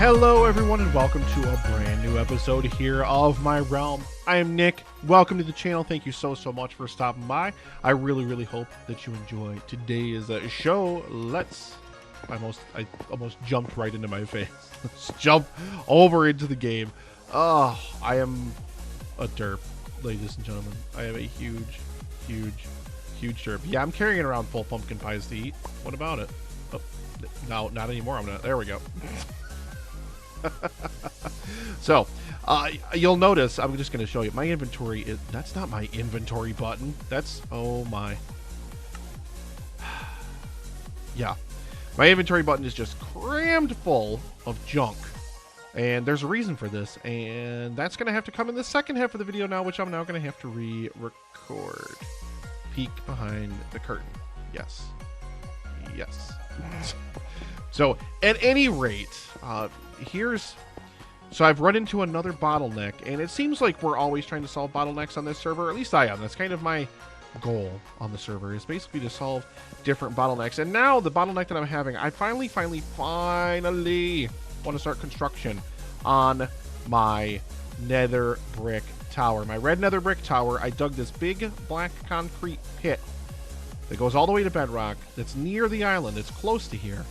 Hello everyone and welcome to a brand new episode here of my realm. I am Nick. Welcome to the channel. Thank you so much for stopping by. I really hope that you enjoy today's show. I almost jumped right into my face. Let's jump over into the game. Oh, I am a derp, ladies and gentlemen. I am a huge derp. Yeah, I'm carrying around full pumpkin pies to eat. What about it? Oh, no, not anymore. There we go. So, you'll notice, I'm just going to show you, my inventory is, that's not my inventory button. That's, oh my. Yeah. My inventory button is just crammed full of junk. And there's a reason for this, and that's going to have to come in the second half of the video now, which I'm now going to have to re-record. Peek behind the curtain. Yes. So, at any rate, so I've run into another bottleneck, and it seems like we're always trying to solve bottlenecks on this server. At least I am. That's kind of my goal on the server, is basically to solve different bottlenecks. And now the bottleneck that I'm having, I finally want to start construction on my nether brick tower. My red nether brick tower, I dug this big black concrete pit that goes all the way to Bedrock, that's near the island, it's close to here.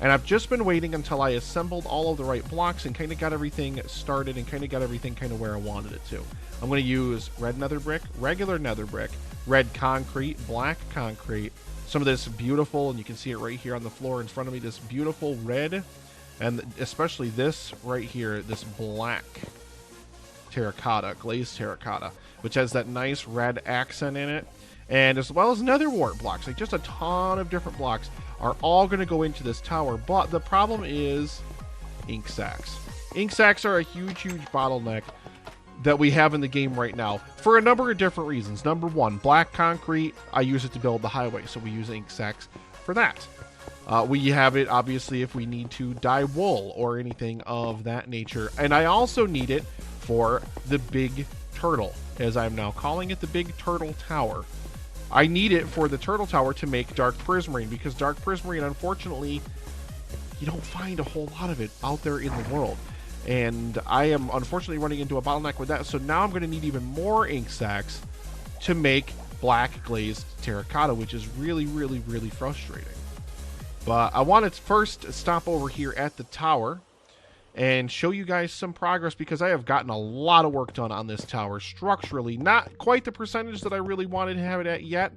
And I've just been waiting until I assembled all of the right blocks and kind of got everything started and kind of got everything kind of where I wanted it to. I'm going to use red nether brick, regular nether brick, red concrete, black concrete, some of this beautiful, and you can see it right here on the floor in front of me, this beautiful red, and especially this right here, this black terracotta, glazed terracotta, which has that nice red accent in it. And as well as nether wart blocks, like just a ton of different blocks are all going to go into this tower. But the problem is ink sacks. Ink sacks are a huge bottleneck that we have in the game right now for a number of different reasons. Number one, black concrete, I use it to build the highway, so we use ink sacks for that. We have it, obviously, if we need to dye wool or anything of that nature. And I also need it for the big turtle, as I'm now calling it, the big turtle tower. I need it for the turtle tower to make dark prismarine, because dark prismarine, unfortunately, you don't find a whole lot of it out there in the world. And I am unfortunately running into a bottleneck with that, so now I'm going to need even more ink sacks to make black glazed terracotta, which is really frustrating. But I want to first stop over here at the tower and show you guys some progress, because I have gotten a lot of work done on this tower structurally. Not quite the percentage that I really wanted to have it at yet,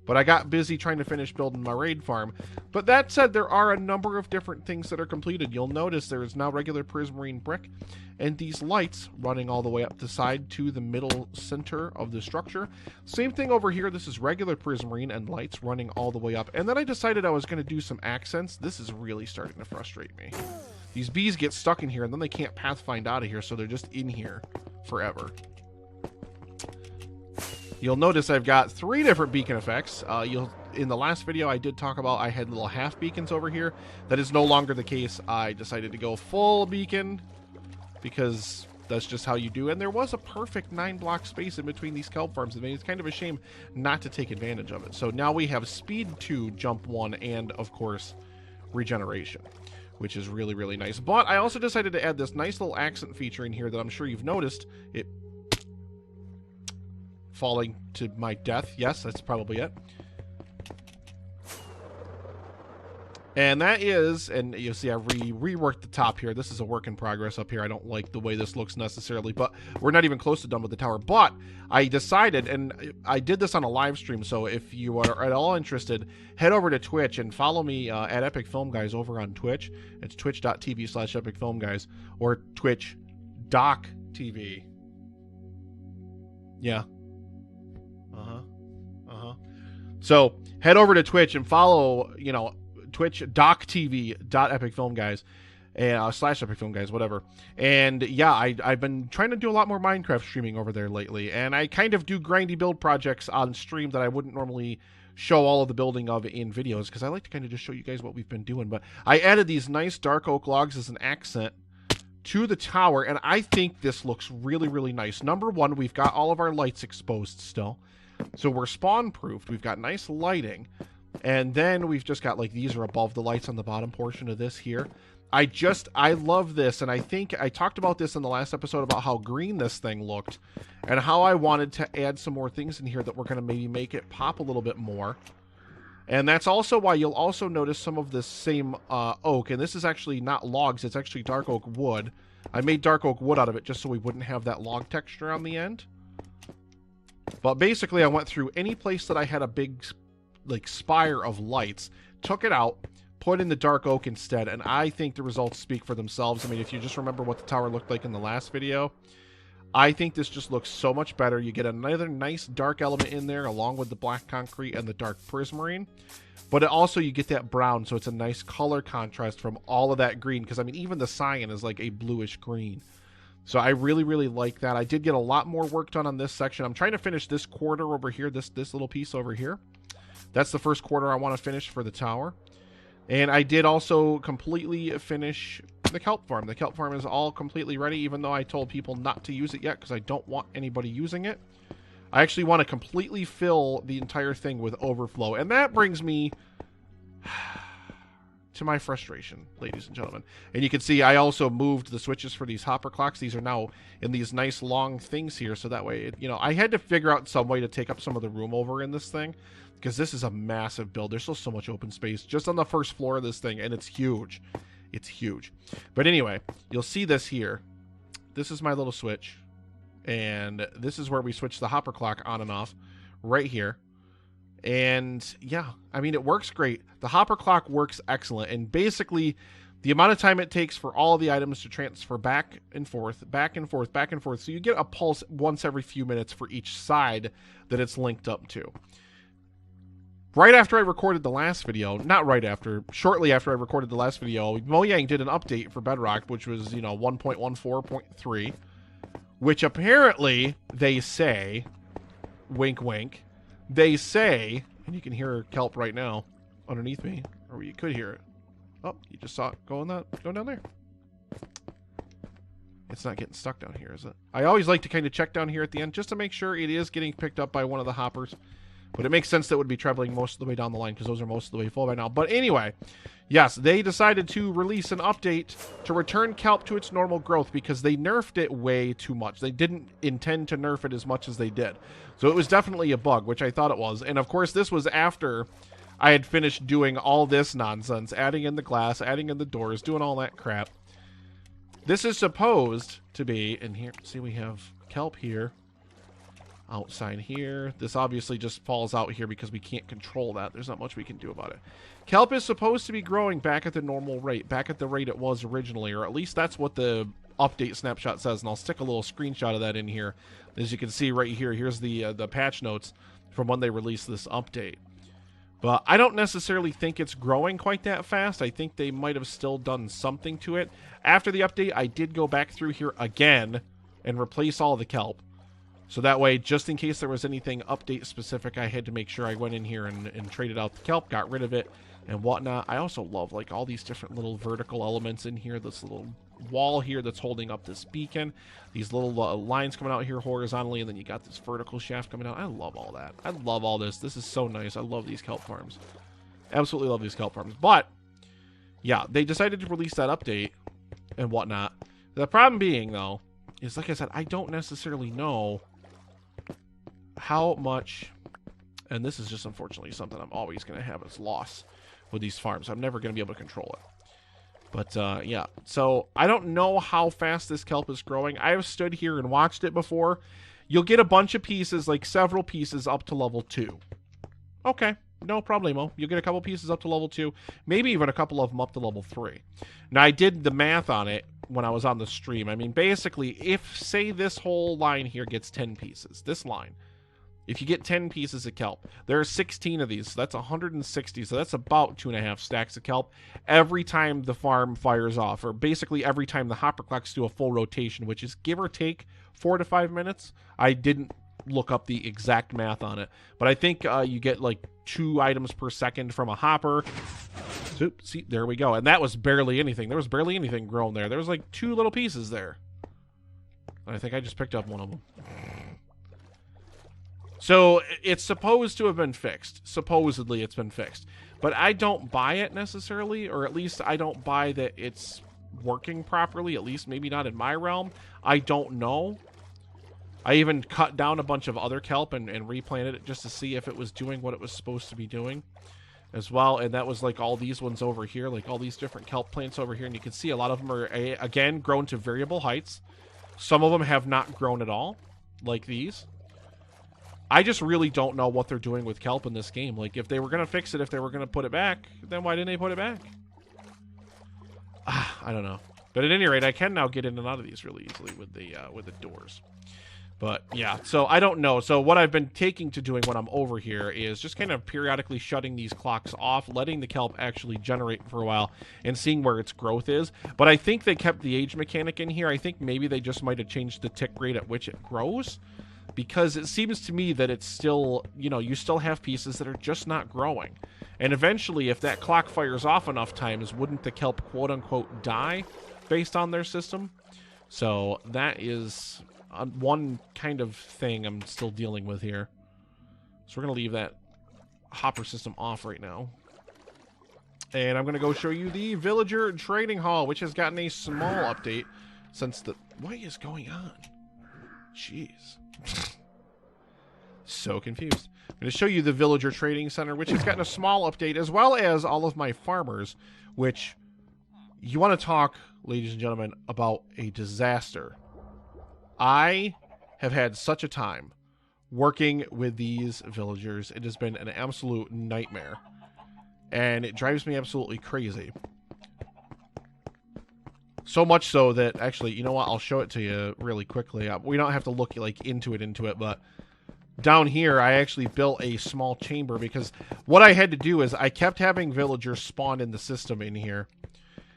but I got busy trying to finish building my raid farm. But that said, there are a number of different things that are completed. You'll notice there is now regular prismarine brick and these lights running all the way up the side to the middle center of the structure. Same thing over here. This is regular prismarine and lights running all the way up. And then I decided I was going to do some accents. This is really starting to frustrate me. These bees get stuck in here and then they can't pathfind out of here, so they're just in here forever. You'll notice I've got 3 different beacon effects. In the last video I did talk about I had little half beacons over here. That is no longer the case. I decided to go full beacon because that's just how you do. And there was a perfect 9-block space in between these kelp farms. I mean, it's kind of a shame not to take advantage of it. So now we have speed 2, jump 1, and of course regeneration, which is really nice. But I also decided to add this nice little accent feature in here that I'm sure you've noticed. It falling to my death. Yes, that's probably it. And that is, and you see I reworked the top here. This is a work in progress up here. I don't like the way this looks necessarily, but we're not even close to done with the tower. But I decided, and I did this on a live stream, so if you are at all interested, head over to Twitch and follow me at Epic Film Guys over on Twitch. It's twitch.tv/epicfilmguys or twitch.tv. Yeah. So head over to Twitch and follow, twitch.tv.epicfilmguys and /epicfilmguys, whatever. And yeah, I've been trying to do a lot more Minecraft streaming over there lately, and I kind of do grindy build projects on stream that I wouldn't normally show all of the building of in videos, because I like to kind of just show you guys what we've been doing. But I added these nice dark oak logs as an accent to the tower, and I think this looks really nice. Number one, we've got all of our lights exposed still, so we're spawn proofed. We've got nice lighting, and then we've just got, like, these are above the lights on the bottom portion of this here. I love this, and I think I talked about this in the last episode about how green this thing looked and how I wanted to add some more things in here that were going to maybe make it pop a little bit more. And that's also why you'll also notice some of this same oak, and this is actually not logs, it's actually dark oak wood. I made dark oak wood out of it just so we wouldn't have that log texture on the end. But basically I went through any place that I had a big like spire of lights, took it out, put in the dark oak instead, and I think the results speak for themselves. I mean, if you just remember what the tower looked like in the last video, I think this just looks so much better. You get another nice dark element in there along with the black concrete and the dark prismarine, but also you get that brown, so it's a nice color contrast from all of that green, because I mean even the cyan is like a bluish green. So I really, really like that. I did get a lot more work done on this section. I'm trying to finish this quarter over here, this little piece over here. That's the first quarter I want to finish for the tower. And I did also completely finish the kelp farm. The kelp farm is all completely ready, even though I told people not to use it yet because I don't want anybody using it. I actually want to completely fill the entire thing with overflow. And that brings me to my frustration, ladies and gentlemen. And you can see I also moved the switches for these hopper clocks. These are now in these nice long things here, so that way, you know, I had to figure out some way to take up some of the room over in this thing, because this is a massive build. There's still so much open space just on the first floor of this thing, and it's huge. It's huge. But anyway, you'll see this here. This is my little switch, and this is where we switch the hopper clock on and off, right here. And yeah, I mean, it works great. The hopper clock works excellent, and basically the amount of time it takes for all of the items to transfer back and forth, back and forth, back and forth. So you get a pulse once every few minutes for each side that it's linked up to. Right after I recorded the last video, not right after, shortly after I recorded the last video, Mojang did an update for Bedrock, which was, you know, 1.14.3, which apparently they say, wink wink, they say, and you can hear kelp right now underneath me, or you could hear it. Oh, you just saw it going down there. It's not getting stuck down here, is it? I always like to kind of check down here at the end just to make sure it is getting picked up by one of the hoppers. But it makes sense that it would be traveling most of the way down the line because those are most of the way full by now. But anyway, yes, they decided to release an update to return kelp to its normal growth because they nerfed it way too much. They didn't intend to nerf it as much as they did. So it was definitely a bug, which I thought it was. And of course, this was after I had finished doing all this nonsense, adding in the glass, adding in the doors, doing all that crap. This is supposed to be, and here, see, we have kelp here. Outside here. This obviously just falls out here because we can't control that. There's not much we can do about it. Kelp is supposed to be growing back at the normal rate, back at the rate it was originally, or at least that's what the update snapshot says, and I'll stick a little screenshot of that in here. As you can see right here, here's the patch notes from when they released this update. But I don't necessarily think it's growing quite that fast. I think they might have still done something to it. After the update, I did go back through here again and replace all the kelp. So that way, just in case there was anything update specific, I had to make sure I went in here and traded out the kelp, got rid of it, and whatnot. I also love like all these different little vertical elements in here. This little wall here that's holding up this beacon. These little lines coming out here horizontally, and then you got this vertical shaft coming out. I love all that. I love all this. This is so nice. I love these kelp farms. Absolutely love these kelp farms. But, yeah, they decided to release that update and whatnot. The problem being, though, is like I said, I don't necessarily know how much, and this is just unfortunately something I'm always going to have as loss with these farms. I'm never going to be able to control it. But, yeah. So, I don't know how fast this kelp is growing. I have stood here and watched it before. You'll get a bunch of pieces, like several pieces up to level 2. Okay, no problemo. You'll get a couple pieces up to level 2. Maybe even a couple of them up to level 3. Now, I did the math on it when I was on the stream. I mean, basically, if, say, this whole line here gets 10 pieces, this line, if you get 10 pieces of kelp, there are 16 of these, so that's 160, so that's about 2.5 stacks of kelp every time the farm fires off, or basically every time the hopper clocks do a full rotation, which is give or take 4 to 5 minutes. I didn't look up the exact math on it, but I think you get like 2 items per second from a hopper. So, see, there we go, and that was barely anything. There was barely anything grown there. There was like 2 little pieces there. I think I just picked up one of them. So it's supposed to have been fixed. Supposedly it's been fixed. But I don't buy it necessarily, or at least I don't buy that it's working properly, at least maybe not in my realm. I don't know. I even cut down a bunch of other kelp and replanted it just to see if it was doing what it was supposed to be doing as well. And that was like all these ones over here, like all these different kelp plants over here. And you can see a lot of them are, again, grown to variable heights. Some of them have not grown at all, like these. I just really don't know what they're doing with kelp in this game. Like, if they were going to fix it, if they were going to put it back, then why didn't they put it back? I don't know. But at any rate, I can now get in and out of these really easily with the doors. But yeah, so I don't know. So what I've been taking to doing when I'm over here is just kind of periodically shutting these clocks off, letting the kelp actually generate for a while, and seeing where its growth is. But I think they kept the age mechanic in here. I think maybe they just might have changed the tick rate at which it grows, because it seems to me that it's still, you know, you still have pieces that are just not growing. And eventually, if that clock fires off enough times, wouldn't the kelp quote-unquote die based on their system? So that is one kind of thing I'm still dealing with here. So we're going to leave that hopper system off right now. And I'm going to go show you the villager trading hall, which has gotten a small update since the... What is going on? Jeez. So confused. I'm going to show you the villager trading center, which has gotten a small update, as well as all of my farmers, which you want to talk, ladies and gentlemen, about a disaster. I have had such a time working with these villagers. It has been an absolute nightmare, and it drives me absolutely crazy. So much so that, actually, you know what? I'll show it to you really quickly. We don't have to look like into it, but down here, I actually built a small chamber because what I had to do is I kept having villagers spawn in the system in here.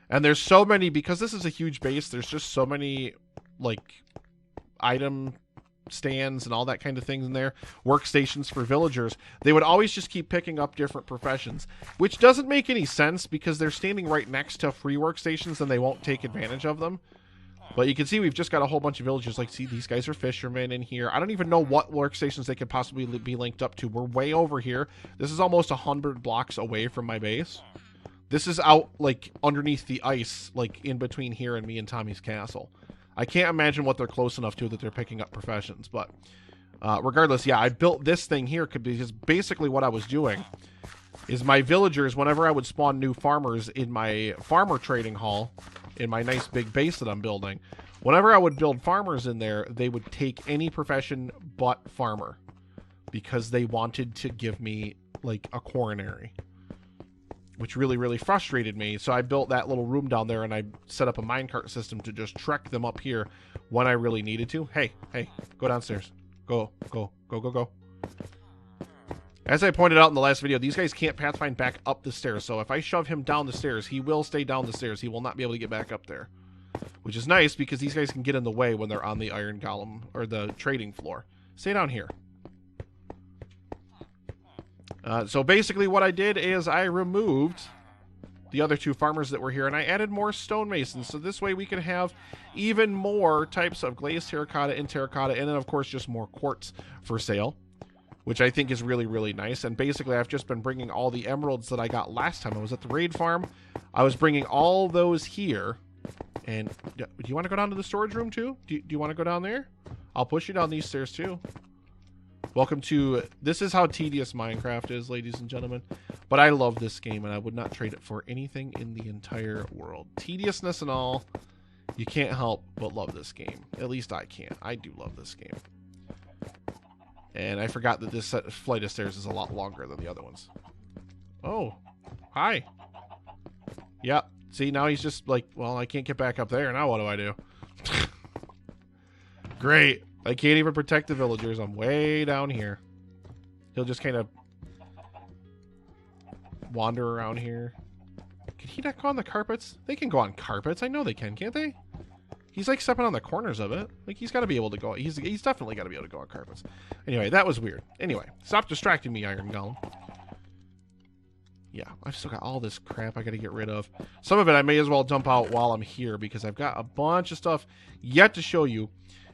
And there's so many, because this is a huge base, there's just so many, like, item stands and all that kind of things in there, workstations for villagers. They would always just keep picking up different professions, which doesn't make any sense because they're standing right next to free workstations and they won't take advantage of them. But you can see we've just got a whole bunch of villagers. Like, see, these guys are fishermen in here. I don't even know what workstations they could possibly be linked up to. We're way over here. This is almost 100 blocks away from my base. This is out, like, underneath the ice, like, in between here and me and Tommy's castle. I can't imagine what they're close enough to that they're picking up professions. But regardless, yeah, I built this thing here because basically what I was doing is my villagers, whenever I would spawn new farmers in my farmer trading hall, in my nice big base that I'm building, whenever I would build farmers in there, they would take any profession but farmer because they wanted to give me, like, a coronary, which really, really frustrated me. So I built that little room down there, and I set up a minecart system to just trek them up here when I really needed to. Hey, go downstairs. Go. As I pointed out in the last video, these guys can't pathfind back up the stairs. So if I shove him down the stairs, he will stay down the stairs. He will not be able to get back up there, which is nice because these guys can get in the way when they're on the iron golem or the trading floor. Stay down here. So basically what I did is I removed the other two farmers that were here, and I added more stonemasons. So this way we can have even more types of glazed terracotta and terracotta, and then of course just more quartz for sale, which I think is really, really nice. And basically I've just been bringing all the emeralds that I got last time I was at the raid farm. I was bringing all those here. And do you want to go down to the storage room too? Do you want to go down there? I'll push you down these stairs too. Welcome to... This is how tedious Minecraft is, ladies and gentlemen. But I love this game, and I would not trade it for anything in the entire world. Tediousness and all, you can't help but love this game. At least I can't. I do love this game. And I forgot that this flight of stairs is a lot longer than the other ones. Oh, hi. Yep. See, now he's just like, well, I can't get back up there. Now what do I do? Great. I can't even protect the villagers. I'm way down here. He'll just kind of wander around here. Can he not go on the carpets? They can go on carpets. I know they can, can't they? He's like stepping on the corners of it. Like, he's got to be able to go. He's definitely got to be able to go on carpets. Anyway, that was weird. Anyway, stop distracting me, Iron Golem. Yeah, I've still got all this crap I got to get rid of. Some of it I may as well dump out while I'm here because I've got a bunch of stuff yet to show you.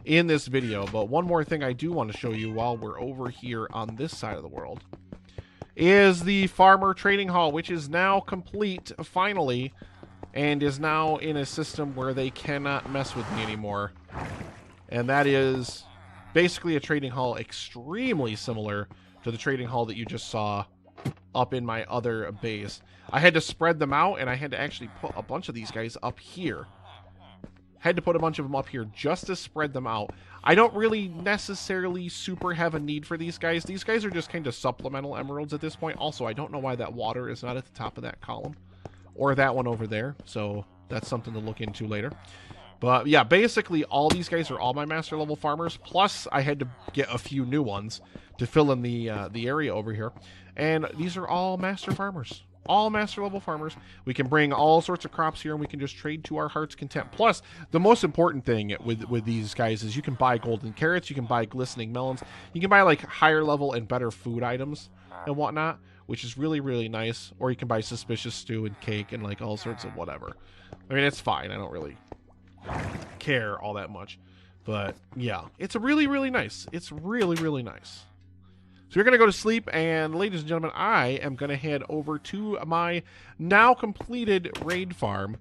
in this video. But one more thing I do want to show you while we're over here on this side of the world is the Farmer Trading Hall, which is now complete, finally, and is now in a system where they cannot mess with me anymore. And that is basically a trading hall extremely similar to the trading hall that you just saw up in my other base. I had to spread them out, and I had to actually put a bunch of these guys up here. Had to put a bunch of them up here just to spread them out. I don't really necessarily super have a need for these guys. These guys are just kind of supplemental emeralds at this point. Also, I don't know why that water is not at the top of that column. Or that one over there. So that's something to look into later. But yeah, basically all these guys are all my master level farmers. Plus, I had to get a few new ones to fill in the area over here. And these are all master farmers. All master level farmers. We can bring all sorts of crops here, and we can just trade to our heart's content. Plus, the most important thing with these guys is you can buy golden carrots, you can buy glistening melons, you can buy like higher level and better food items and whatnot, which is really, really nice. Or you can buy suspicious stew and cake and like all sorts of whatever. I mean, it's fine. I don't really care all that much. But yeah, it's really, really nice. It's really, really nice. So you're going to go to sleep, and ladies and gentlemen, I am going to head over to my now completed raid farm,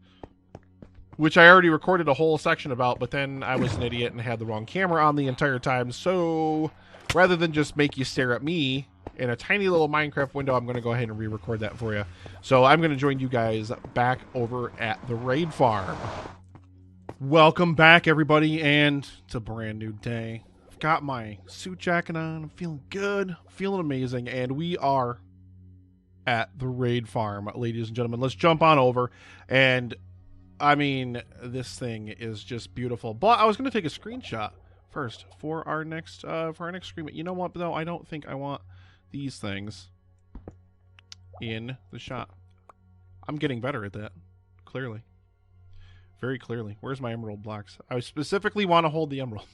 which I already recorded a whole section about, but then I was an idiot and had the wrong camera on the entire time. So rather than just make you stare at me in a tiny little Minecraft window, I'm going to go ahead and re-record that for you. So I'm going to join you guys back over at the raid farm. Welcome back, everybody, and it's a brand new day. Got my suit jacket on. I'm feeling good, feeling amazing, and we are at the raid farm, ladies and gentlemen. Let's jump on over. And I mean, this thing is just beautiful. But I was going to take a screenshot first for our next screen. You know what, though? I don't think I want these things in the shot. I'm getting better at that, clearly, very clearly. Where's my emerald blocks? I specifically want to hold the emerald.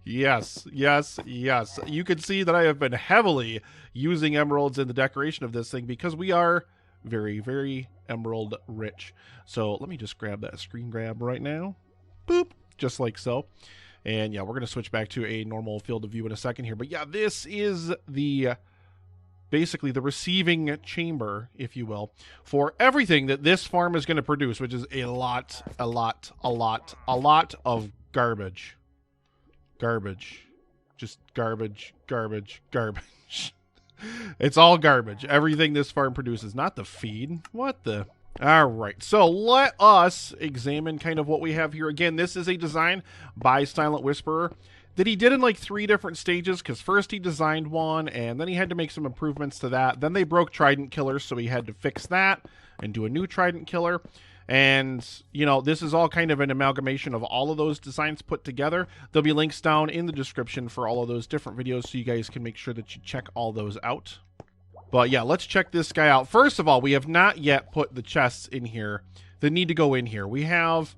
Yes, yes, yes. You can see that I have been heavily using emeralds in the decoration of this thing because we are very, very emerald rich. So let me just grab that screen grab right now. Boop, just like so. And yeah, we're going to switch back to a normal field of view in a second here. But yeah, this is the basically the receiving chamber, if you will, for everything that this farm is going to produce, which is a lot of garbage. Garbage. Just garbage, garbage, garbage. It's all garbage. Everything this farm produces. Not the feed. What the... Alright, so let us examine kind of what we have here. Again, this is a design by Silent Whisperer that he did in like 3 different stages, because first he designed one, and then he had to make some improvements to that. Then they broke Trident Killers, so he had to fix that and do a new Trident Killer. And, you know, this is all kind of an amalgamation of all of those designs put together. There'll be links down in the description for all of those different videos, so you guys can make sure that you check all those out. But yeah, let's check this guy out. First of all, we have not yet put the chests in here that need to go in here. We have,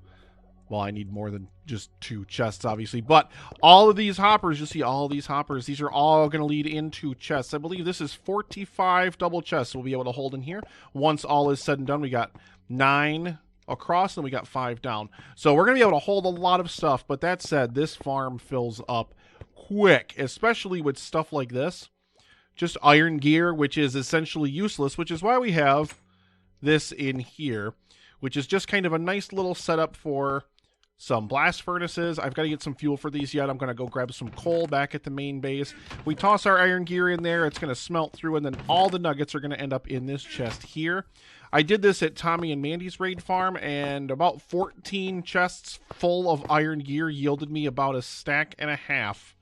well, I need more than just 2 chests, obviously. But all of these hoppers, you see all these hoppers, these are all going to lead into chests. I believe this is 45 double chests we'll be able to hold in here. Once all is said and done, we got 9 across and we got 5 down. So we're going to be able to hold a lot of stuff. But that said, this farm fills up quick, especially with stuff like this. Just iron gear, which is essentially useless, which is why we have this in here, which is just kind of a nice little setup for some blast furnaces. I've got to get some fuel for these yet. I'm going to go grab some coal back at the main base. We toss our iron gear in there. It's going to smelt through, and then all the nuggets are going to end up in this chest here. I did this at Tommy and Mandy's raid farm, and about 14 chests full of iron gear yielded me about a stack and a half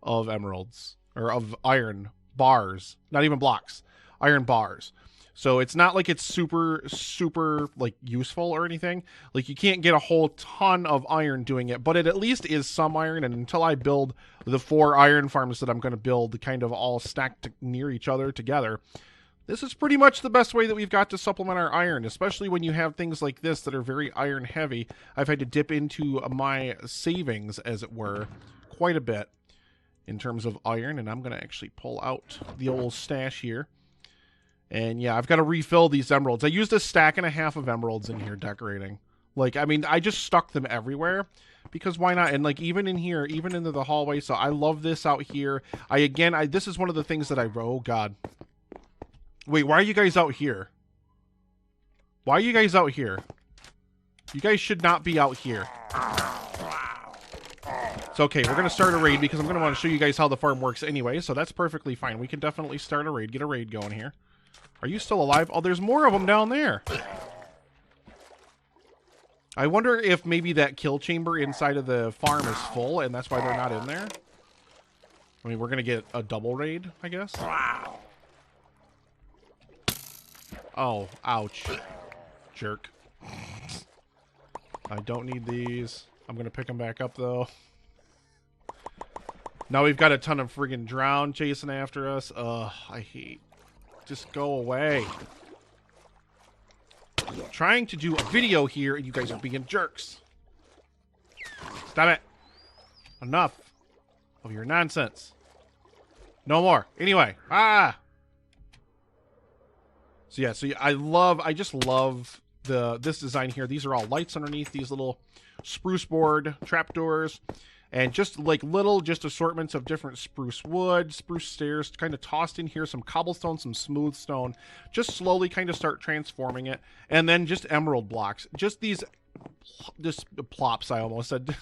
of emeralds, or of iron bars, not even blocks, iron bars. So it's not like it's super like useful or anything. Like you can't get a whole ton of iron doing it, but it at least is some iron. And until I build the 4 iron farms that I'm going to build kind of all stacked near each other together, this is pretty much the best way that we've got to supplement our iron, especially when you have things like this that are very iron heavy. I've had to dip into my savings, as it were, quite a bit in terms of iron, and I'm going to actually pull out the old stash here. And yeah, I've got to refill these emeralds. I used a stack and a half of emeralds in here decorating. Like, I mean, I just stuck them everywhere because why not? And like even in here, even into the hallway. So I love this out here. This is one of the things that oh God. Wait, why are you guys out here? Why are you guys out here? You guys should not be out here. It's okay. We're going to start a raid because I'm going to want to show you guys how the farm works anyway. So that's perfectly fine. We can definitely start a raid. Get a raid going here. Are you still alive? Oh, there's more of them down there. I wonder if maybe that kill chamber inside of the farm is full and that's why they're not in there. I mean, we're going to get a double raid, I guess. Oh, ouch. Jerk. I don't need these. I'm going to pick them back up, though. Now we've got a ton of friggin' drown chasing after us. Ugh, I hate. Just go away. I'm trying to do a video here, and you guys are being jerks. Stop it. Enough of your nonsense. No more. Anyway. Ah! So yeah, I just love this design here. These are all lights underneath these little spruce board trapdoors. And just like just assortments of different spruce wood, spruce stairs, kind of tossed in here, some cobblestone, some smooth stone. Just slowly kind of start transforming it. And then just emerald blocks. Just plops, I almost said.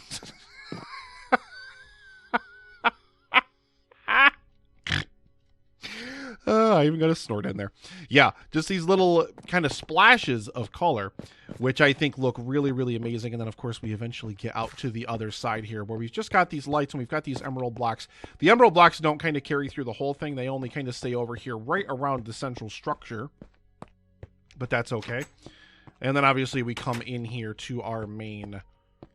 I even got a snort in there. Yeah, just these little kind of splashes of color, which I think look really, really amazing. And then, of course, we eventually get out to the other side here where we've just got these lights and we've got these emerald blocks. The emerald blocks don't kind of carry through the whole thing. They only kind of stay over here right around the central structure. But that's okay. And then, obviously, we come in here to our main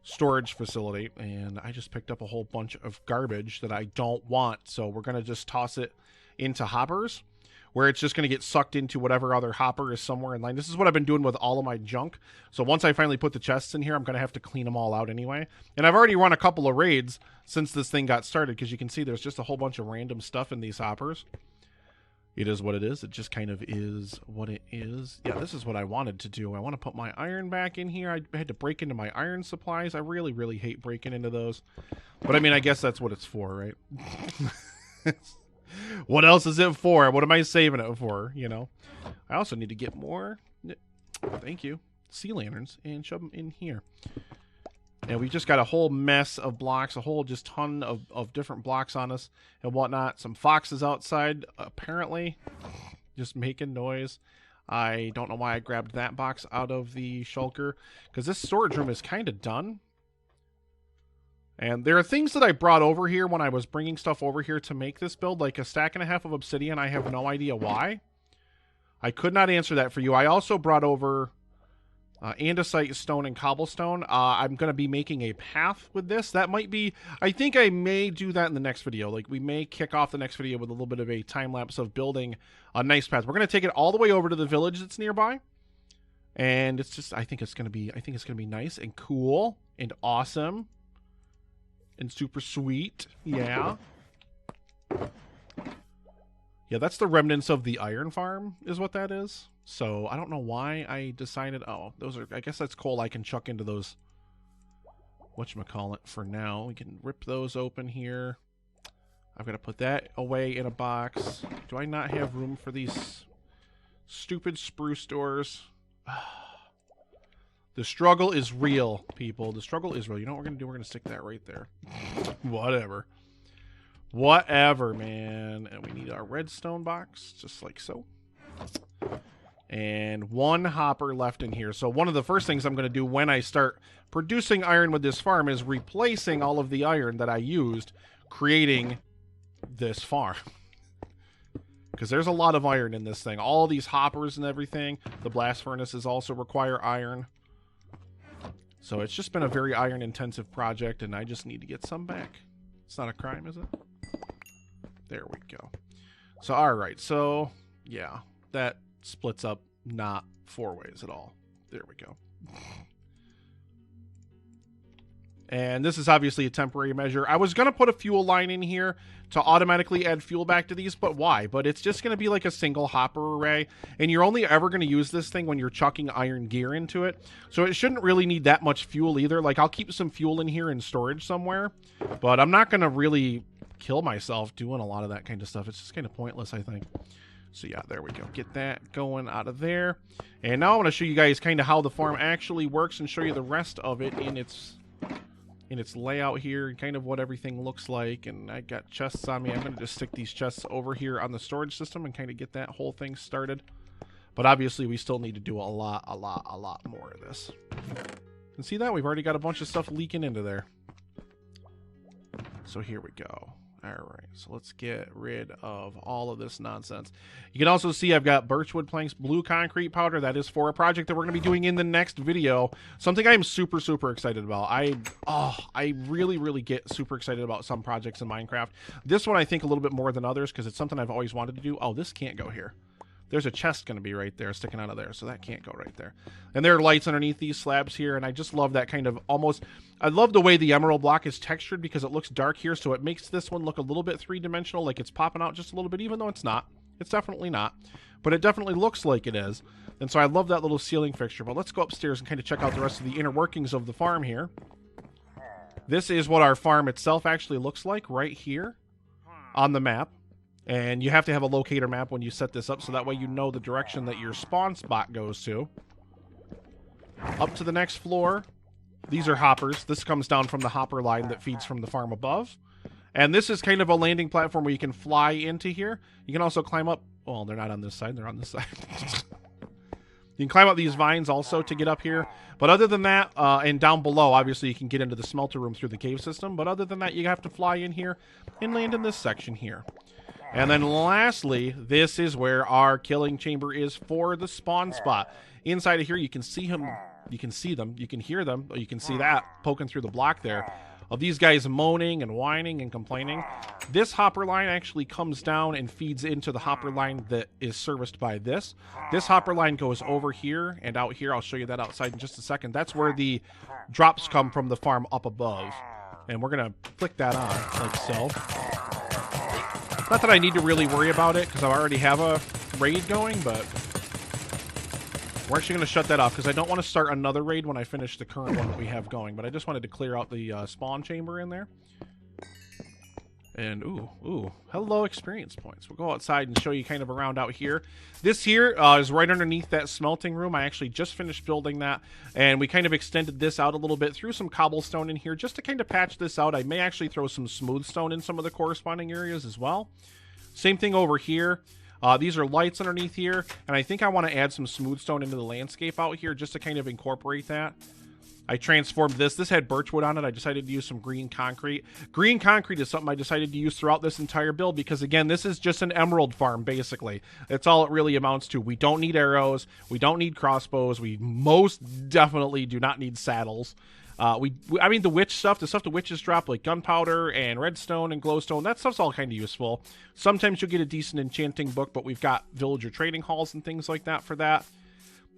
storage facility. And I just picked up a whole bunch of garbage that I don't want. So we're going to just toss it into hoppers where it's just going to get sucked into whatever other hopper is somewhere in line. This is what I've been doing with all of my junk. So once I finally put the chests in here, I'm going to have to clean them all out anyway. And I've already run a couple of raids since this thing got started because you can see there's just a whole bunch of random stuff in these hoppers. It is what it is. It just kind of is what it is. Yeah, this is what I wanted to do. I want to put my iron back in here. I had to break into my iron supplies. I really, really hate breaking into those. But I mean, I guess that's what it's for, right? What else is it for? What am I saving it for? You know, I also need to get more. Thank you. Sea lanterns and shove them in here. And we've just got a whole mess of blocks, a whole just ton of different blocks on us and whatnot. Some foxes outside, apparently, just making noise. I don't know why I grabbed that box out of the shulker because this storage room is kind of done. And there are things that I brought over here when I was bringing stuff over here to make this build, like a stack and a half of obsidian. I have no idea why. I could not answer that for you. I also brought over andesite, stone, and cobblestone. I'm going to be making a path with this. That might be... I think I may do that in the next video. Like, we may kick off the next video with a little bit of a time-lapse of building a nice path. We're going to take it all the way over to the village that's nearby. And it's just... I think it's going to be nice and cool and awesome. And super sweet. Yeah. Yeah, that's the remnants of the iron farm is what that is. So I don't know why I decided... Oh, those are... I guess that's coal I can chuck into those... Whatchamacallit for now. We can rip those open here. I've got to put that away in a box. Do I not have room for these stupid spruce doors? The struggle is real, people. The struggle is real. You know what we're going to do? We're going to stick that right there. Whatever. Whatever, man. And we need our redstone box, just like so. And one hopper left in here. So one of the first things I'm going to do when I start producing iron with this farm is replacing all of the iron that I used creating this farm. Because there's a lot of iron in this thing. All these hoppers and everything. The blast furnaces also require iron. So it's just been a very iron-intensive project, and I just need to get some back. It's not a crime, is it? There we go. So, alright. So, yeah. That splits up not 4 ways at all. There we go. And this is obviously a temporary measure. I was going to put a fuel line in here to automatically add fuel back to these, but why? But it's just going to be like a single hopper array, and you're only ever going to use this thing when you're chucking iron gear into it. So it shouldn't really need that much fuel either. Like, I'll keep some fuel in here in storage somewhere, but I'm not going to really kill myself doing a lot of that kind of stuff. It's just kind of pointless, I think. So yeah, there we go. Get that going out of there. And now I want to show you guys kind of how the farm actually works and show you the rest of it in its layout here and kind of what everything looks like. And I got chests on me. I'm going to just stick these chests over here on the storage system and kind of get that whole thing started. But obviously we still need to do a lot more of this. And see that? We've already got a bunch of stuff leaking into there. So here we go. Alright, so let's get rid of all of this nonsense. You can also see I've got birchwood planks, blue concrete powder. That is for a project that we're going to be doing in the next video. Something I'm super excited about. I really get super excited about some projects in Minecraft. This one I think a little bit more than others because it's something I've always wanted to do. Oh, this can't go here. There's a chest going to be right there, sticking out of there, so that can't go right there. And there are lights underneath these slabs here, and I just love that kind of almost... I love the way the emerald block is textured because it looks dark here, so it makes this one look a little bit three-dimensional, like it's popping out just a little bit, even though it's not. It's definitely not. But it definitely looks like it is. And so I love that little ceiling fixture. But let's go upstairs and kind of check out the rest of the inner workings of the farm here. This is what our farm itself actually looks like right here on the map. And you have to have a locator map when you set this up, so that way you know the direction that your spawn spot goes to. Up to the next floor. These are hoppers. This comes down from the hopper line that feeds from the farm above. And this is kind of a landing platform where you can fly into here. You can also climb up. Well, they're not on this side. They're on this side. You can climb up these vines also to get up here. But other than that, and down below, obviously you can get into the smelter room through the cave system. But other than that, you have to fly in here and land in this section here. And then lastly, this is where our killing chamber is for the spawn spot. Inside of here, you can see him, you can see them, you can hear them, you can see that poking through the block there of these guys moaning and whining and complaining. This hopper line actually comes down and feeds into the hopper line that is serviced by this. This hopper line goes over here and out here. I'll show you that outside in just a second. That's where the drops come from the farm up above. And we're going to flick that on like so. Not that I need to really worry about it because I already have a raid going, but we're actually going to shut that off because I don't want to start another raid when I finish the current one that we have going. But I just wanted to clear out the spawn chamber in there. And, ooh, hello experience points. We'll go outside and show you kind of around out here. This here is right underneath that smelting room. I actually just finished building that, and we kind of extended this out a little bit, threw some cobblestone in here just to kind of patch this out. I may actually throw some smooth stone in some of the corresponding areas as well. Same thing over here. These are lights underneath here, and I think I want to add some smooth stone into the landscape out here just to kind of incorporate that. I transformed this. This had birchwood on it. I decided to use some green concrete. Green concrete is something I decided to use throughout this entire build because, again, this is just an emerald farm, basically. That's all it really amounts to. We don't need arrows. We don't need crossbows. We most definitely do not need saddles. I mean, the witch stuff, the stuff the witches drop, like gunpowder and redstone and glowstone, that stuff's all kind of useful. Sometimes you'll get a decent enchanting book, but we've got villager trading halls and things like that for that.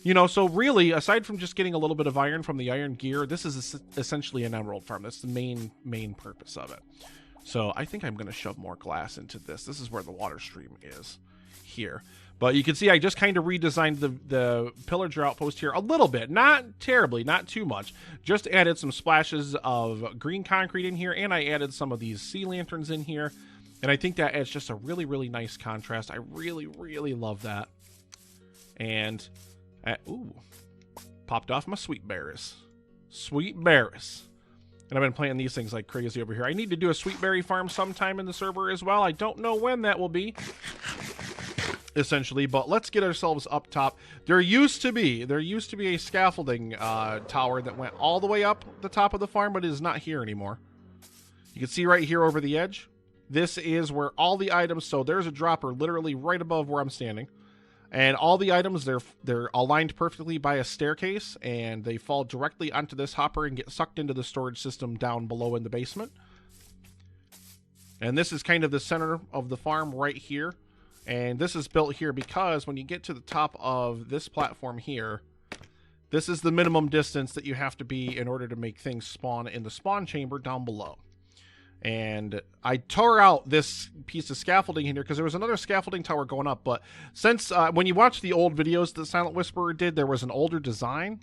You know, so really, aside from just getting a little bit of iron from the iron gear, this is essentially an emerald farm. That's the main purpose of it. So I think I'm going to shove more glass into this. This is where the water stream is here. But you can see I just kind of redesigned the pillager outpost here a little bit. Not terribly, not too much. Just added some splashes of green concrete in here, and I added some of these sea lanterns in here. And I think that adds just a really nice contrast. I really love that. And... ooh, popped off my sweet berries. Sweet berries. And I've been planting these things like crazy over here. I need to do a sweet berry farm sometime in the server as well. I don't know when that will be, essentially, but let's get ourselves up top. There used to be a scaffolding tower that went all the way up the top of the farm, but it is not here anymore. You can see right here over the edge. This is where all the items, so there's a dropper literally right above where I'm standing. And all the items, they're aligned perfectly by a staircase, and they fall directly onto this hopper and get sucked into the storage system down below in the basement. And this is kind of the center of the farm right here. And this is built here because when you get to the top of this platform here, This is the minimum distance that you have to be in order to make things spawn in the spawn chamber down below. And I tore out this piece of scaffolding in here because there was another scaffolding tower going up. But since when you watch the old videos that Silent Whisperer did, there was an older design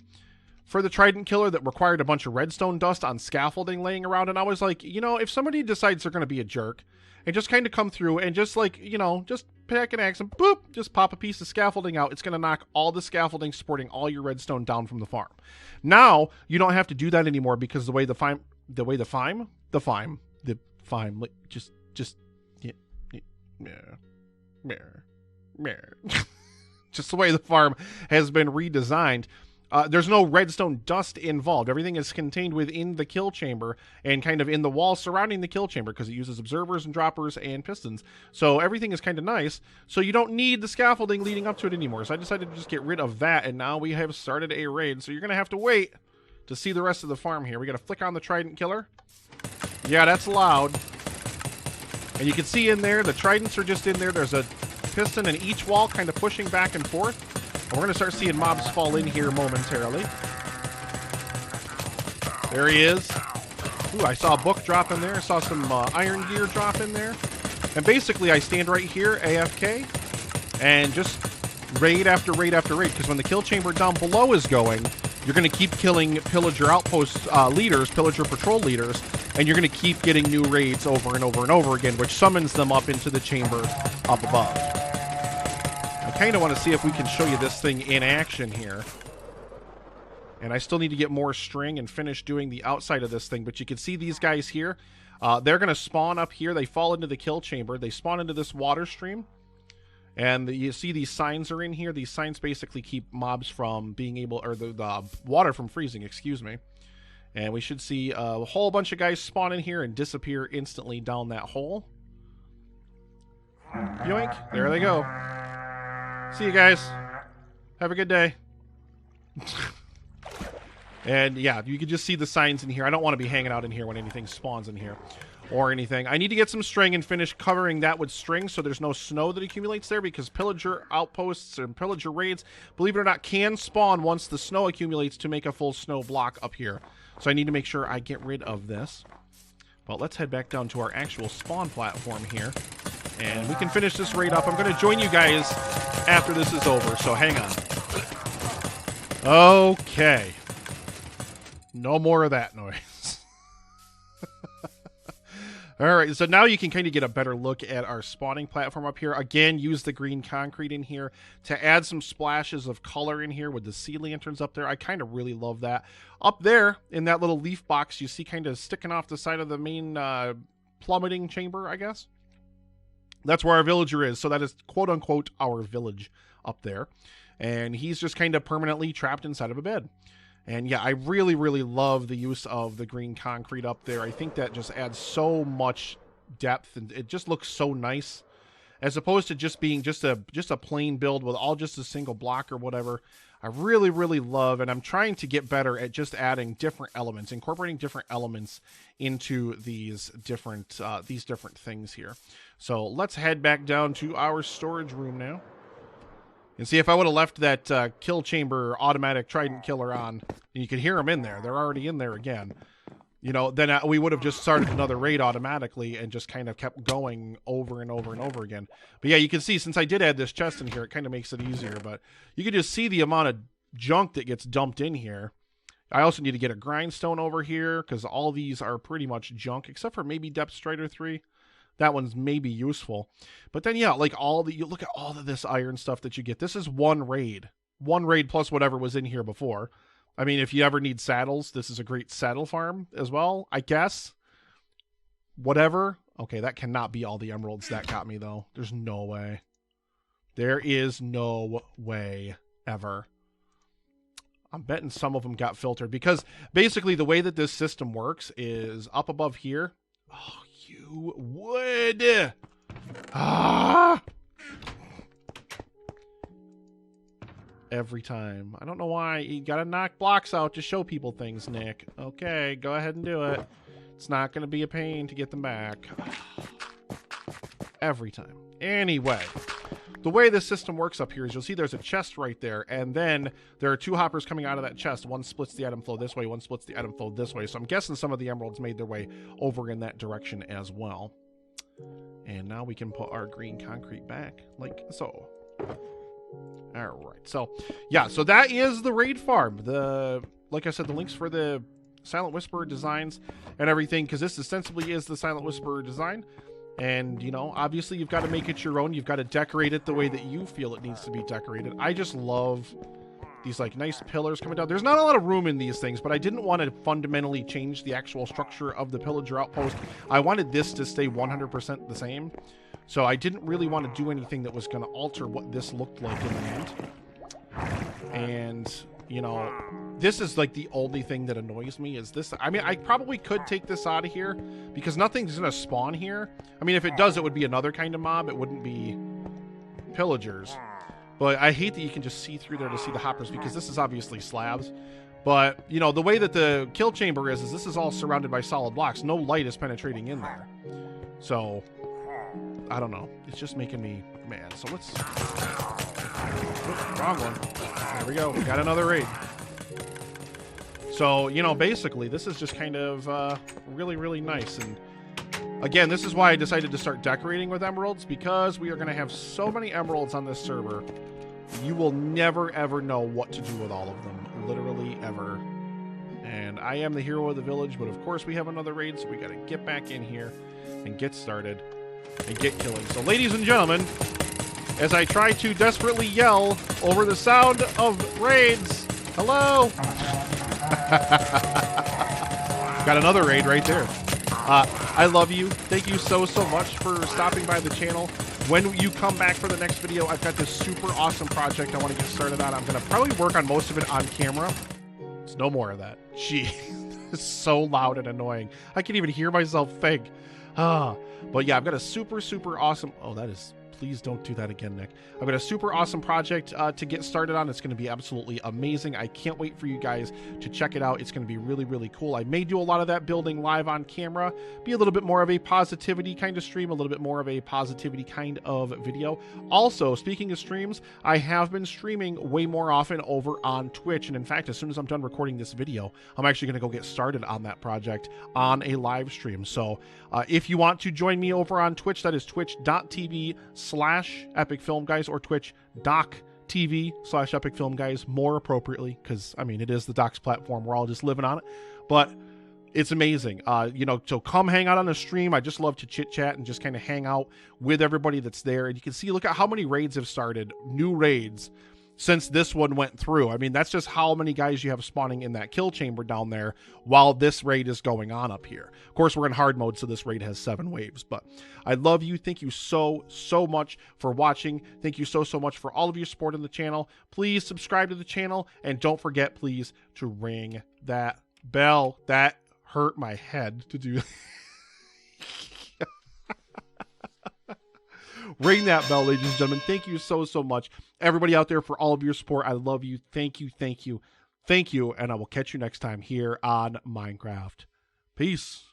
for the Trident Killer that required a bunch of redstone dust on scaffolding laying around. And I was like, you know, if somebody decides they're going to be a jerk and just kind of come through and just like, you know, just pick an axe and boop, just pop a piece of scaffolding out, it's going to knock all the scaffolding supporting all your redstone down from the farm. Now, you don't have to do that anymore because just the way the farm has been redesigned. There's no redstone dust involved. Everything is contained within the kill chamber and kind of in the wall surrounding the kill chamber because it uses observers and droppers and pistons. So everything is kind of nice. So you don't need the scaffolding leading up to it anymore. So I decided to just get rid of that, and now we have started a raid. So you're going to have to wait to see the rest of the farm here. We got to flick on the Trident Killer. Yeah, that's loud. And you can see in there, the Tridents are just in there. There's a piston in each wall kind of pushing back and forth. And we're going to start seeing mobs fall in here momentarily. There he is. Ooh, I saw a book drop in there. I saw some iron gear drop in there. And basically, I stand right here, AFK, and just raid after raid after raid. Because when the kill chamber down below is going, you're going to keep killing pillager outpost leaders, pillager patrol leaders, and you're going to keep getting new raids over and over and over again, which summons them up into the chamber up above. I kind of want to see if we can show you this thing in action here. And I still need to get more string and finish doing the outside of this thing, but you can see these guys here. They're going to spawn up here. They fall into the kill chamber. They spawn into this water stream. And you see these signs are in here. These signs basically keep mobs from being able, or the water from freezing, excuse me. And we should see a whole bunch of guys spawn in here and disappear instantly down that hole. Yoink. There they go. See you guys. Have a good day. And yeah, you can just see the signs in here. I don't want to be hanging out in here when anything spawns in here or anything. I need to get some string and finish covering that with string so there's no snow that accumulates there, because pillager outposts and pillager raids, believe it or not, can spawn once the snow accumulates to make a full snow block up here. So I need to make sure I get rid of this. But let's head back down to our actual spawn platform here, and we can finish this raid up. I'm going to join you guys after this is over, so hang on. Okay. No more of that noise. All right, so now you can kind of get a better look at our spawning platform up here. Again, use the green concrete in here to add some splashes of color in here with the sea lanterns up there. I kind of really love that. Up there in that little leaf box, you see kind of sticking off the side of the main plummeting chamber, I guess. That's where our villager is. So that is quote-unquote our village up there. And he's just kind of permanently trapped inside of a bed. And yeah, I really, really love the use of the green concrete up there. I think that just adds so much depth, and it just looks so nice, as opposed to just being just a plain build with all just a single block or whatever. I really, really love, and I'm trying to get better at just adding different elements, incorporating different elements into these different things here. So let's head back down to our storage room now. And see, if I would have left that kill chamber automatic Trident Killer on, and you could hear them in there, they're already in there again, you know, then we would have just started another raid automatically and just kind of kept going over and over and over again. But yeah, you can see, since I did add this chest in here, it kind of makes it easier. But you can just see the amount of junk that gets dumped in here. I also need to get a grindstone over here, because all these are pretty much junk, except for maybe Depth Strider 3. That one's maybe useful. But then, yeah, like you look at all of this iron stuff that you get. This is one raid. One raid plus whatever was in here before. I mean, if you ever need saddles, this is a great saddle farm as well, I guess. Whatever. Okay, that cannot be all the emeralds that got me, though. There's no way. There is no way ever. I'm betting some of them got filtered, because basically the way that this system works is up above here. Oh, you would. Every time. I don't know why. You gotta knock blocks out to show people things, Nick. Okay, go ahead and do it. It's not gonna be a pain to get them back. Every time. Anyway, the way this system works up here is you'll see there's a chest right there, and then there are 2 hoppers coming out of that chest. One splits the item flow this way, one splits the item flow this way. So I'm guessing some of the emeralds made their way over in that direction as well. And now we can put our green concrete back like so. All right, so yeah, so that is the raid farm. Like I said, the links for the Silent Whisperer designs and everything, because this ostensibly is the Silent Whisperer design. And, you know, obviously you've got to make it your own. You've got to decorate it the way that you feel it needs to be decorated. I just love these, like, nice pillars coming down. There's not a lot of room in these things, but I didn't want to fundamentally change the actual structure of the pillager outpost. I wanted this to stay 100% the same. So I didn't really want to do anything that was going to alter what this looked like in the end. And, you know, this is like the only thing that annoys me is this. I mean, I probably could take this out of here because nothing's going to spawn here. I mean, if it does, it would be another kind of mob. It wouldn't be pillagers. But I hate that you can just see through there to see the hoppers because this is obviously slabs. But, you know, the way that the kill chamber is this is all surrounded by solid blocks. No light is penetrating in there. So, I don't know. It's just making me mad. So let's... Oops, wrong one. There we go. We got another raid. So, you know, basically, this is just kind of really, really nice. And again, this is why I decided to start decorating with emeralds, because we are going to have so many emeralds on this server. You will never, ever know what to do with all of them. Literally, ever. And I am the hero of the village, but of course we have another raid, so we got to get back in here and get started and get killing. So, ladies and gentlemen, as I try to desperately yell over the sound of raids, hello! Got another raid right there. I love you. Thank you so much for stopping by the channel. When you come back for the next video, I've got this super awesome project I want to get started on. I'm going to probably work on most of it on camera. There's no more of that. Gee, it's so loud and annoying. I can't even hear myself think. But yeah, I've got a super awesome... Oh, that is... Please don't do that again, Nick. I've got a super awesome project to get started on. It's going to be absolutely amazing. I can't wait for you guys to check it out. It's going to be really, really cool. I may do a lot of that building live on camera, be a little bit more of a positivity kind of stream, a little bit more of a positivity kind of video. Also, speaking of streams, I have been streaming way more often over on Twitch. And in fact, as soon as I'm done recording this video, I'm actually going to go get started on that project on a live stream. So if you want to join me over on Twitch, that is twitch.tv/epicfilmguys or twitch.tv/epicfilmguys more appropriately, because I mean it is the Docs platform, we're all just living on it, but it's amazing. You know, so come hang out on the stream. I just love to chit chat and just kind of hang out with everybody that's there. And you can see, look at how many raids have started, new raids, since this one went through. I mean, that's just how many guys you have spawning in that kill chamber down there while this raid is going on up here. Of course, we're in hard mode, so this raid has 7 waves. But I love you. Thank you so much for watching. Thank you so much for all of your support on the channel. Please subscribe to the channel, and don't forget, please, to ring that bell. That hurt my head to do. Ring that bell, ladies and gentlemen. Thank you so much, everybody out there, for all of your support. I love you. Thank you. And I will catch you next time here on Minecraft. Peace.